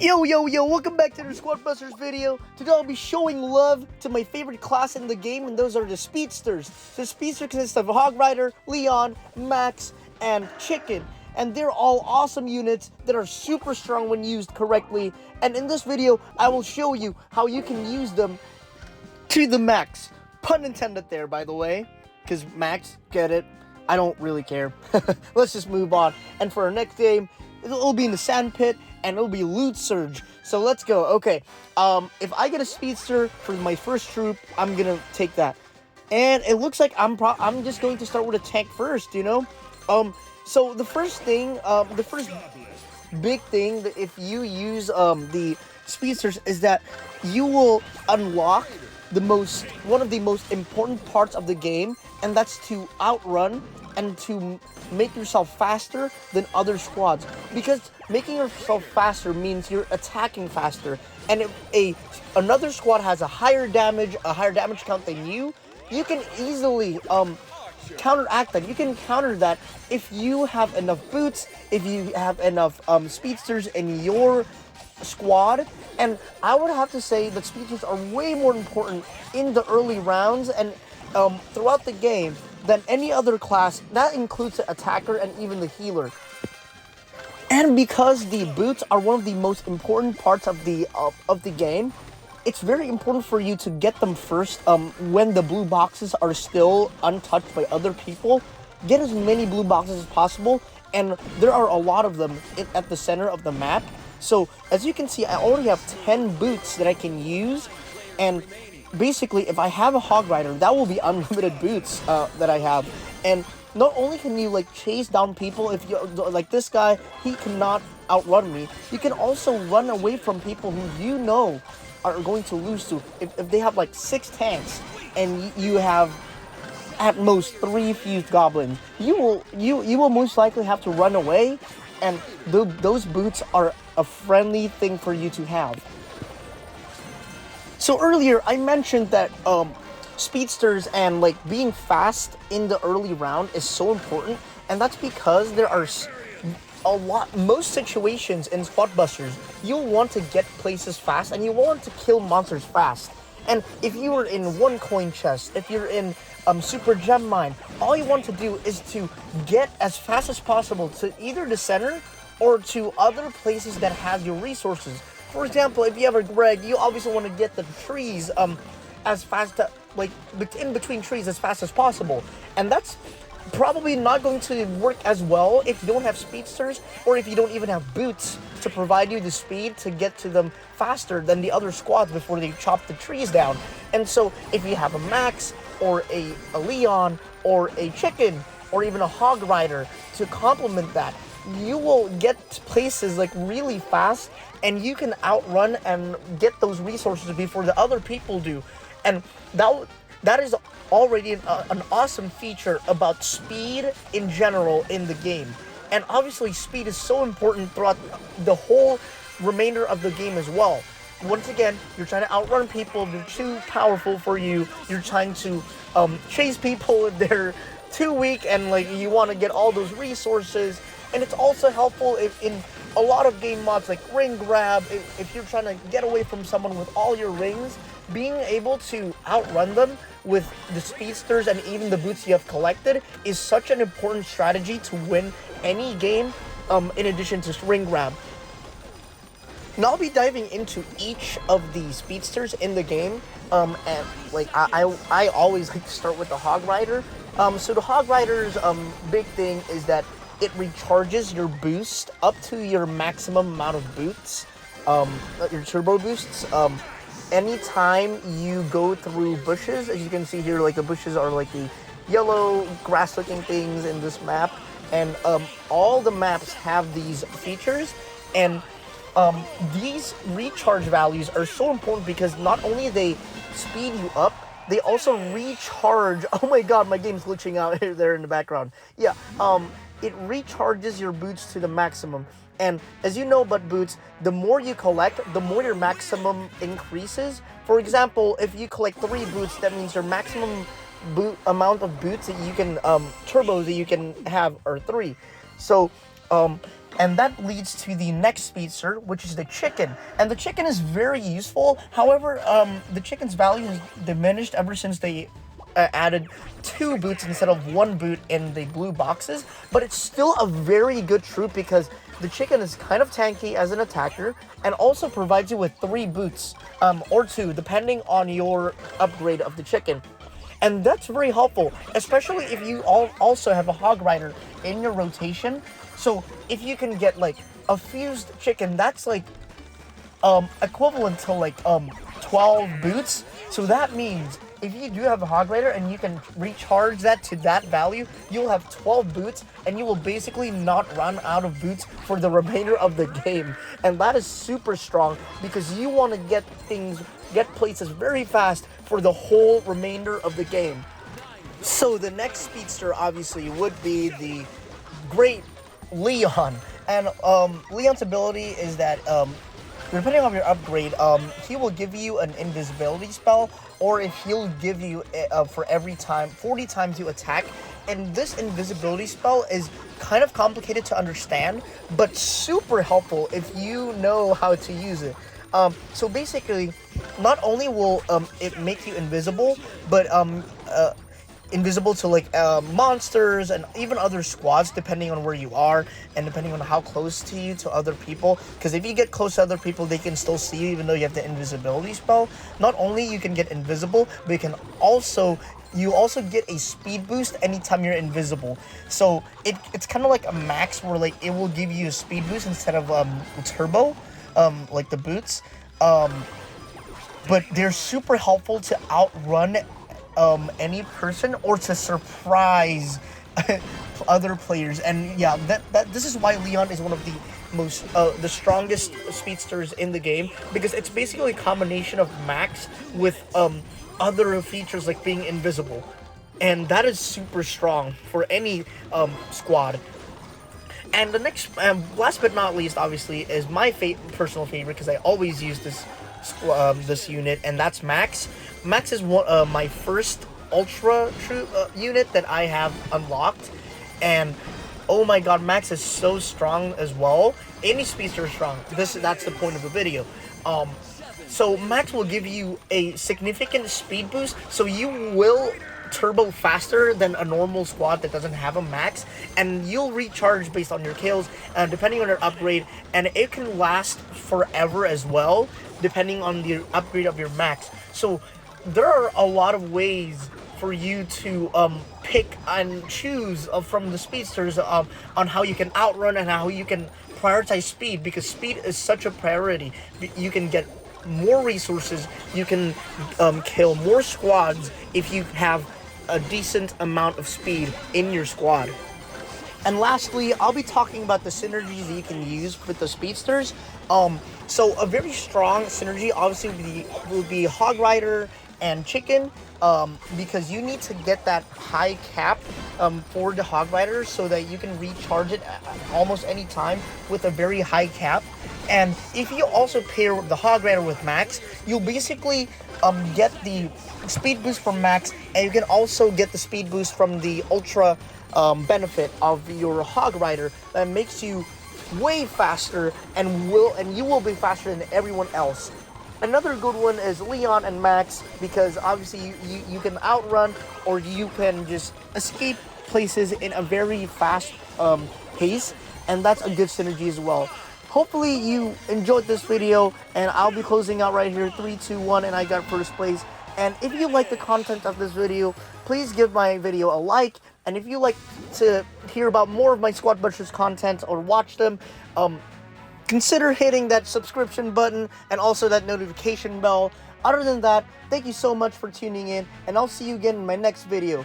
Yo, welcome back to the Squad Busters video. Today I'll be showing love to my favorite class in the game, and those are the Speedsters. The Speedster consists of Hog Rider, Leon, Max, and Chicken. And they're all awesome units that are super strong when used correctly. And in this video, I will show you how you can use them to the max. Pun intended there, by the way. Because Max, get it? I don't really care. Let's just move on. And for our next game, it'll be in the sand pit, and it'll be loot surge. So let's go. Okay, if I get a speedster for my first troop, I'm gonna take that. And it looks like I'm just going to start with a tank first, you know. So the first thing, the first big thing that if you use the speedsters is that you will unlock one of the most important parts of the game, and that's to outrun and to make yourself faster than other squads, because making yourself faster means you're attacking faster. And if another squad has a higher damage count than you can easily counteract that. You can counter that if you have enough boots, if you have enough speedsters in your squad. And I would have to say that speedsters are way more important in the early rounds and throughout the game than any other class. That includes the attacker and even the healer. And because the boots are one of the most important parts of the game, it's very important for you to get them first when the blue boxes are still untouched by other people. Get as many blue boxes as possible, and there are a lot of them at the center of the map. So as you can see, I already have 10 boots that I can use, and basically if I have a Hog Rider, that will be unlimited boots that I have. And not only can you like chase down people, if you like this guy, he cannot outrun me. You can also run away from people who you know are going to lose to. If they have like 6 tanks and you have at most 3 fused goblins, you will most likely have to run away, and those boots are a friendly thing for you to have. So earlier I mentioned that speedsters and like being fast in the early round is so important, and that's because there are most situations in Squad Busters you'll want to get places fast and you want to kill monsters fast. And if you are in 1 coin chest, if you're in super gem mine, all you want to do is to get as fast as possible to either the center or to other places that have your resources. For example, if you have a Greg, you obviously want to get the trees as fast, like in between trees as fast as possible. And that's probably not going to work as well if you don't have speedsters, or if you don't even have boots to provide you the speed to get to them faster than the other squads before they chop the trees down. And so if you have a Max or a Leon or a Chicken or even a Hog Rider to complement that, you will get places like really fast, and you can outrun and get those resources before the other people do. And that is already an awesome feature about speed in general in the game. And obviously speed is so important throughout the whole remainder of the game as well. Once again, you're trying to outrun people, they're too powerful for you. You're trying to chase people if they're too weak, and like you want to get all those resources. And it's also helpful if in a lot of game mods like ring grab, if you're trying to get away from someone with all your rings, being able to outrun them with the speedsters and even the boots you have collected is such an important strategy to win any game, in addition to ring grab. Now I'll be diving into each of the speedsters in the game, and like I always like to start with the Hog Rider. So the Hog Rider's big thing is that it recharges your boost up to your maximum amount of boots, your turbo boosts. Anytime you go through bushes, as you can see here, like the bushes are like the yellow grass-looking things in this map, and all the maps have these features, and these recharge values are so important because not only they speed you up, they also recharge. Oh my god, my game's glitching out there in the background. Yeah, it recharges your boots to the maximum. And as you know about boots, the more you collect, the more your maximum increases. For example, if you collect 3 boots, that means your maximum amount of boots that you can, turbos that you can have are 3. So And that leads to the next speedster, which is the chicken. And the chicken is very useful. However, the chicken's value has diminished ever since they added 2 boots instead of 1 boot in the blue boxes. But it's still a very good troop because the chicken is kind of tanky as an attacker and also provides you with 3 boots, or 2, depending on your upgrade of the chicken. And that's very helpful, especially if you also have a hog rider in your rotation. So if you can get like a fused chicken, that's like equivalent to like 12 boots. So that means if you do have a hog rider and you can recharge that to that value, you'll have 12 boots and you will basically not run out of boots for the remainder of the game. And that is super strong because you want to get places very fast for the whole remainder of the game. So the next speedster obviously would be the great Leon. And Leon's ability is that depending on your upgrade, he will give you an invisibility spell, or if he'll give you for every time 40 times you attack. And this invisibility spell is kind of complicated to understand, but super helpful if you know how to use it. So basically, not only will it make you invisible, but invisible to like monsters and even other squads, depending on where you are and depending on how close to you to other people. Because if you get close to other people, they can still see you even though you have the invisibility spell. Not only you can get invisible, but you also get a speed boost anytime you're invisible. So it's kind of like a max where like it will give you a speed boost instead of turbo, like the boots. But they're super helpful to outrun any person or to surprise other players. And yeah, this is why Leon is one of the strongest speedsters in the game, because it's basically a combination of max with other features like being invisible, and that is super strong for any squad. And the next, last but not least, obviously, is my personal favorite because I always use this unit, and that's Max. Max is my first ultra troop unit that I have unlocked, and oh my god, Max is so strong as well. Any speedster is strong. That's the point of the video. So Max will give you a significant speed boost, so you will turbo faster than a normal squad that doesn't have a max, and you'll recharge based on your kills, depending on your upgrade, and it can last forever as well, depending on the upgrade of your max. So there are a lot of ways for you to pick and choose from the speedsters on how you can outrun and how you can prioritize speed, because speed is such a priority. You can get more resources, you can kill more squads if you have a decent amount of speed in your squad. And lastly, I'll be talking about the synergies that you can use with the speedsters. So a very strong synergy obviously would be Hog Rider and Chicken, because you need to get that high cap for the Hog Rider so that you can recharge it at almost any time with a very high cap. And if you also pair the Hog Rider with Max, you'll basically get the speed boost from Max, and you can also get the speed boost from the ultra benefit of your Hog Rider that makes you way faster, and you will be faster than everyone else. Another good one is Leon and Max, because obviously you can outrun, or you can just escape places in a very fast pace, and that's a good synergy as well. Hopefully you enjoyed this video, and I'll be closing out right here, 3, 2, 1, and I got first place. And if you like the content of this video, please give my video a like, and if you like to hear about more of my Squad Butchers content or watch them, consider hitting that subscription button and also that notification bell. Other than that, thank you so much for tuning in, and I'll see you again in my next video.